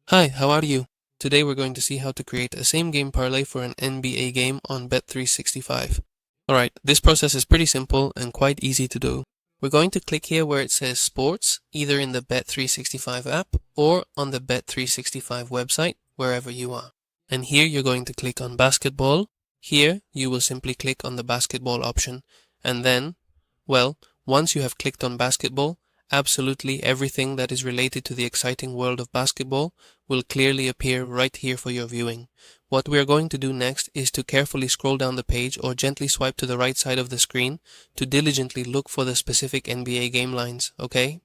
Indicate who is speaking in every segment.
Speaker 1: Hi, how are you? Today we're going to see how to create a same game parlay for an NBA game on Bet365. Alright, this process is pretty simple and quite easy to do. We're going to click here where it says Sports, either in the Bet365 app or on the Bet365 website, wherever you are. And here you're going to click on Basketball. Here you will simply click on the Basketball option. And then, well, once you have clicked on Basketball, absolutely everything that is related to the exciting world of basketball will clearly appear right here for your viewing. What we are going to do next is to carefully scroll down the page or gently swipe to the right side of the screen to diligently look for the specific NBA game lines, okay?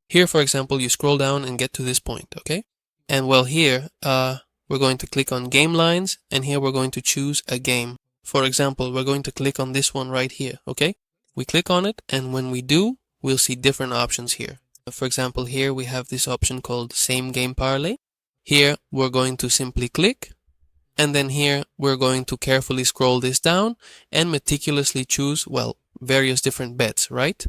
Speaker 1: Here, for example, you scroll down and get to this point, okay? And well, here, we're going to click on game lines, and here we're going to choose a game. For example, we're going to click on this one right here, okay? We click on it, and when we do, we'll see different options here. For example, here we have this option called Same Game Parlay. Here we're going to simply click, and then here we're going to carefully scroll this down and meticulously choose, well, various different bets, right?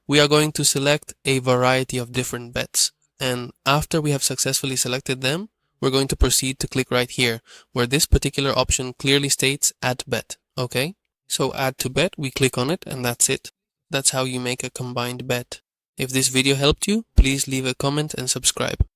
Speaker 1: We are going to select a variety of different bets, and after we have successfully selected them, we're going to proceed to click right here, where this particular option clearly states Add Bet, okay? So Add to Bet, we click on it, and that's it. That's how you make a combined bet. If this video helped you, please leave a comment and subscribe.